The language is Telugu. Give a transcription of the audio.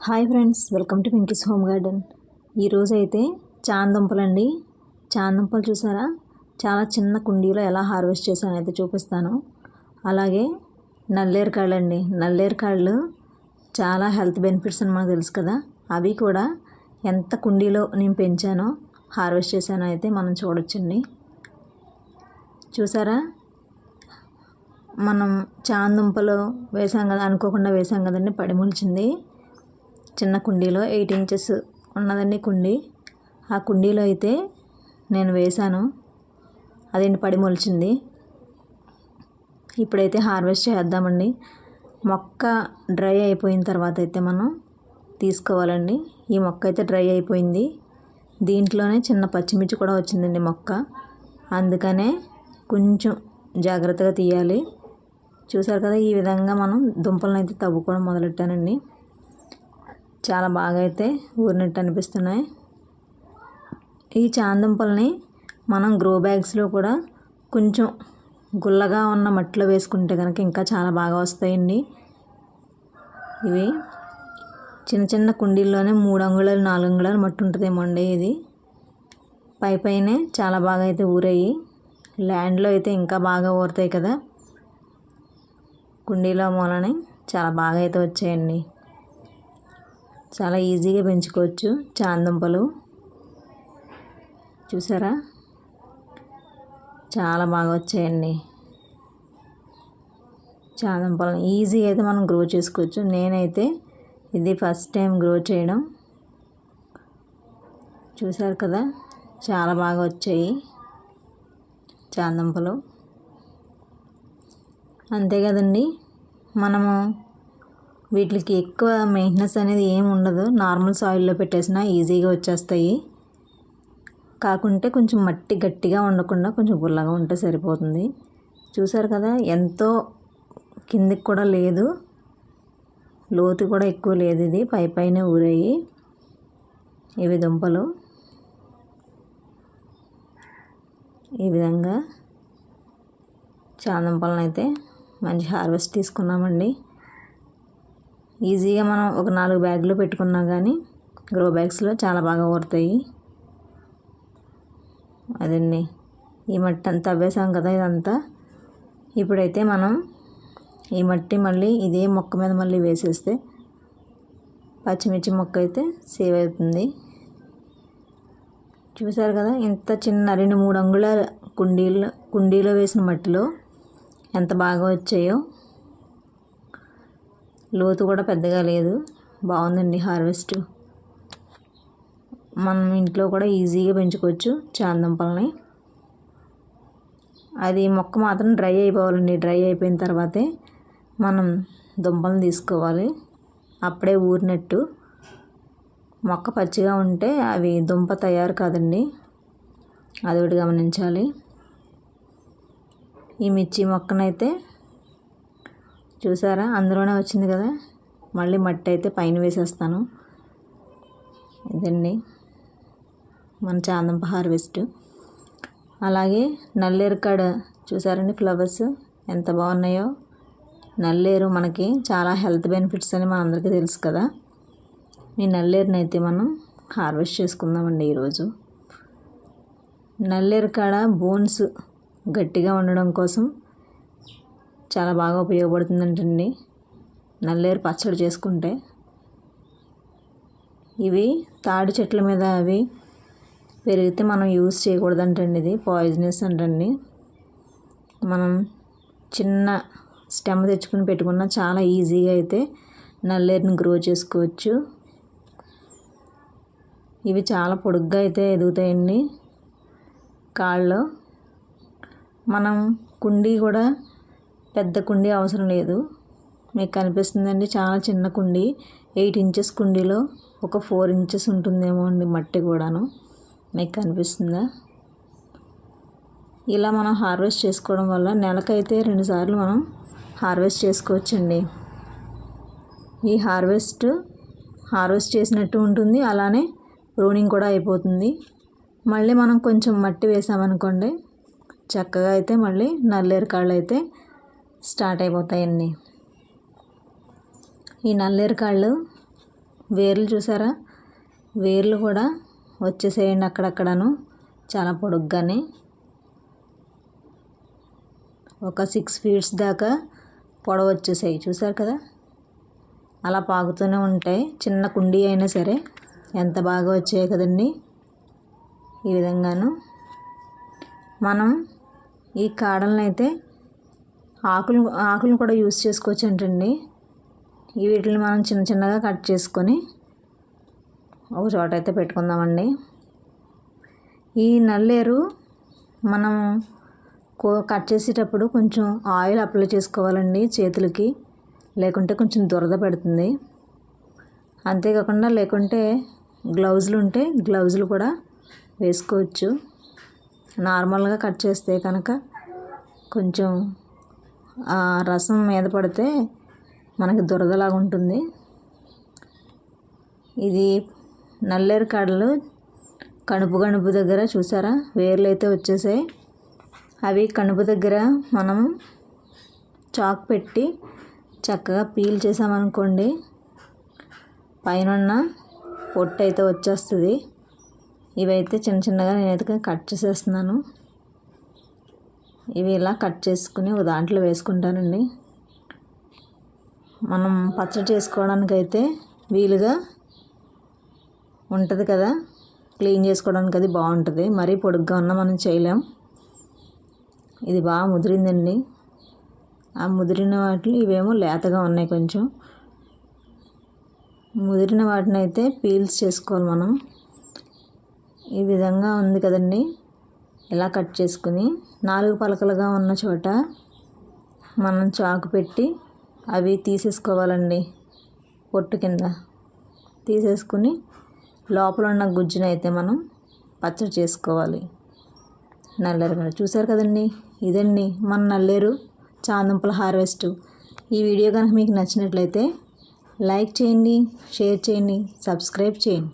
Hi friends, welcome to Pinky's home garden. ఈరోజు అయితే చాందుంపలండి. చాందుంపలు చూసారా, చాలా చిన్న కుండీలో ఎలా హార్వెస్ట్ చేశానో అయితే చూపిస్తాను. అలాగే నల్లేరుకాయలు అండి. నల్లేరుకాయలు చాలా హెల్త్ బెనిఫిట్స్ అని మనకు తెలుసు కదా. అవి కూడా ఎంత కుండీలో నేను పెంచానో హార్వెస్ట్ చేశానో అయితే మనం చూడొచ్చండి. చూసారా, మనం చాందుంపలు వేసాం కదా, అనుకోకుండా వేసాం కదండి, పడిమొలిచింది. చిన్న కుండీలో 8 ఇంచెస్ ఉన్నదండి కుండీ. ఆ కుండీలో అయితే నేను వేశాను, అదేంటి పడి మొలిచింది. ఇప్పుడైతే హార్వెస్ట్ చేద్దామండి. మొక్క డ్రై అయిపోయిన తర్వాత అయితే మనం తీసుకోవాలండి. ఈ మొక్క అయితే డ్రై అయిపోయింది. దీంట్లోనే చిన్న పచ్చిమిర్చి కూడా వచ్చిందండి మొక్క, అందుకనే కొంచెం జాగ్రత్తగా తీయాలి. చూసారు కదా, ఈ విధంగా మనం దుంపలను అయితే తవ్వుకోవడం మొదలెట్టానండి. చాలా బాగా అయితే ఊరినట్టు అనిపిస్తున్నాయి. ఈ చాందుంపల్ని మనం గ్రో బ్యాగ్స్లో కూడా కొంచెం గుల్లగా ఉన్న మట్టిలో వేసుకుంటే కనుక ఇంకా చాలా బాగా వస్తాయండి. ఇవి చిన్న చిన్న కుండీల్లోనే 3 అంగుళాలు 4 అంగుళాలు మట్టి ఉంటుందేమో అండి. ఇది పైనే చాలా బాగా అయితే ఊరాయి. ల్యాండ్లో అయితే ఇంకా బాగా ఊరుతాయి కదా, కుండీలో మూలని చాలా బాగా అయితే వచ్చాయండి. చాలా ఈజీగా పెంచుకోవచ్చు చాందుంపలు. చూసారా, చాలా బాగా వచ్చాయండి. చాందుంపలను ఈజీగా అయితే మనం గ్రో చేసుకోవచ్చు. నేనైతే ఇది ఫస్ట్ టైం గ్రో చేయడం. చూసారు కదా, చాలా బాగా వచ్చాయి చాందుంపలు. అంతే కదండి, మనము వీటికి ఎక్కువ మెయింటెనెన్స్ అనేది ఏమి ఉండదు. నార్మల్ సాయిల్లో పెట్టేసినా ఈజీగా వచ్చేస్తాయి. కాకుంటే కొంచెం మట్టి గట్టిగా ఉండకుండా కొంచెం గుల్లగా ఉంటే సరిపోతుంది. చూసారు కదా, ఎంతో కిందికి కూడా లేదు, లోతు కూడా ఎక్కువ లేదు. ఇది పైనే ఊరాయి ఇవి దుంపలు. ఈ విధంగా చాందుంపలను అయితే మంచి హార్వెస్ట్ తీసుకున్నామండి. ఈజీగా మనం ఒక 4 బ్యాగులు పెట్టుకున్నా కానీ గ్రో బ్యాగ్స్లో చాలా బాగా ఊరుతాయి. అదండి, ఈ మట్టి అంతా తవ్వేసాం కదా ఇదంతా. ఇప్పుడైతే మనం ఈ మట్టి మళ్ళీ ఇదే మొక్క మీద మళ్ళీ వేసేస్తే పచ్చిమిర్చి మొక్క అయితే సేవ్ అవుతుంది. చూసారు కదా, ఇంత చిన్న 2-3 అంగుళాల కుండీలో వేసిన మట్టిలో ఎంత బాగా వచ్చాయో. లోతు కూడా పెద్దగా లేదు, బాగుందండి హార్వెస్ట్. మనం ఇంట్లో కూడా ఈజీగా పెంచుకోవచ్చు చాందుంపల్ని. అది మొక్క మాత్రం డ్రై అయిపోవాలండి. డ్రై అయిపోయిన తర్వాతే మనం దుంపలను తీసుకోవాలి, అప్పుడే ఊరినట్టు. మొక్క పచ్చిగా ఉంటే అవి దుంప తయారు కాదండి, అదొకటి గమనించాలి. ఈ మిర్చి మొక్కనైతే చూసారా, అందులోనే వచ్చింది కదా. మళ్ళీ మట్టి అయితే పైన వేసేస్తాను. ఇదండి మన చాందుంప హార్వెస్ట్. అలాగే నల్లేరుకాడ చూసారండి, ఫ్లవర్స్ ఎంత బాగున్నాయో. నల్లేరు మనకి చాలా హెల్త్ బెనిఫిట్స్ అని మనందరికీ తెలుసు కదా. ఈ నల్లేరుని అయితే మనం హార్వెస్ట్ చేసుకుందామండి ఈరోజు. నల్లేరుకాడ బోన్స్ గట్టిగా ఉండడం కోసం చాలా బాగా ఉపయోగపడుతుందంటండి నల్లేరు పచ్చడి చేసుకుంటే. ఇవి తాడి చెట్ల మీద అవి పెరిగితే మనం యూజ్ చేయకూడదంటండి, ఇది పాయిజనస్ అంటండి. మనం చిన్న స్టెమ్ తెచ్చుకుని పెట్టుకున్న చాలా ఈజీగా అయితే నల్లేరుని గ్రో చేసుకోవచ్చు. ఇవి చాలా పొడుగ్గా అయితే ఎదుగుతాయండి కాళ్ళు. మనం కుండీ కూడా పెద్ద కుండీ అవసరం లేదు. మీకు కనిపిస్తుందండి, చాలా చిన్న కుండీ, 8 ఇంచెస్ కుండీలో ఒక 4 ఇంచెస్ ఉంటుందేమో అండి మట్టి కూడాను. మీకు కనిపిస్తుందా? ఇలా మనం హార్వెస్ట్ చేసుకోవడం వల్ల నెలకైతే 2 సార్లు మనం హార్వెస్ట్ చేసుకోవచ్చండి. ఈ హార్వెస్ట్ చేసినట్టు ఉంటుంది, అలానే ప్రూనింగ్ కూడా అయిపోతుంది. మళ్ళీ మనం కొంచెం మట్టి వేసామనుకోండి, చక్కగా అయితే మళ్ళీ నల్లేరుకాళ్ళు అయితే స్టార్ట్ అయిపోతాయండి. ఈ నల్లేరుకాళ్ళు వేర్లు చూసారా, వేర్లు కూడా వచ్చేసేయండి అక్కడక్కడను చాలా పొడుగ్గానే. ఒక 6 ఫీట్స్ దాకా పొడవు వచ్చేసాయి చూసారు కదా. అలా పాకుతూనే ఉంటాయి. చిన్న కుండీ అయినా సరే ఎంత బాగా వచ్చాయి కదండి. ఈ విధంగాను మనం ఈ కాడలను అయితే ఆకులను కూడా యూస్ చేసుకోవచ్చు అంటండి. వీటిని మనం చిన్న చిన్నగా కట్ చేసుకొని ఒక చోట అయితే పెట్టుకుందామండి. ఈ నల్లేరు మనం కట్ చేసేటప్పుడు కొంచెం ఆయిల్ అప్లై చేసుకోవాలండి చేతులకి, లేకుంటే కొంచెం దురద పెడుతుంది. అంతేకాకుండా లేకుంటే గ్లౌజులు ఉంటే గ్లౌజులు కూడా వేసుకోవచ్చు. నార్మల్గా కట్ చేస్తే కనుక కొంచెం ఆ రసం మీద పడితే మనకి దురదలాగా ఉంటుంది. ఇది నల్లేరు కాడలు కణుపు దగ్గర చూసారా వేర్లు అయితే వచ్చేసాయి. అవి కణుపు దగ్గర మనం చాక్ పెట్టి చక్కగా పీల్ చేసామనుకోండి, పైన పొట్టు అయితే వచ్చేస్తుంది. ఇవైతే చిన్న చిన్నగా నేనైతే కట్ చేసేస్తున్నాను. ఇవి ఇలా కట్ చేసుకుని ఒక దాంట్లో వేసుకుంటానండి. మనం పచ్చడి చేసుకోవడానికైతే వీలుగా ఉంటుంది కదా, క్లీన్ చేసుకోవడానికి అది బాగుంటుంది. మరీ పొడుగ్గా ఉన్నా మనం చేయలేం. ఇది బాగా ముదిరిందండి. ఆ ముదిరిన వాటిని ఇవేమో లేతగా ఉన్నాయి. కొంచెం ముదిరిన వాటిని అయితే పీల్స్ చేసుకోవాలి మనం. ఈ విధంగా ఉంది కదండి. ఇలా కట్ చేసుకుని 4 పలకలుగా ఉన్న చోట మనం చాకు పెట్టి అవి తీసేసుకోవాలండి. పొట్టు కింద తీసేసుకుని లోపల ఉన్న గుజ్జుని అయితే మనం పచ్చడి చేసుకోవాలి. నల్లేరు కూడా చూసారు కదండి. ఇదండి మన నల్లేరు చామదుంపల హార్వెస్ట్. ఈ వీడియో కనుక మీకు నచ్చినట్లయితే లైక్ చేయండి, షేర్ చేయండి, సబ్స్క్రైబ్ చేయండి.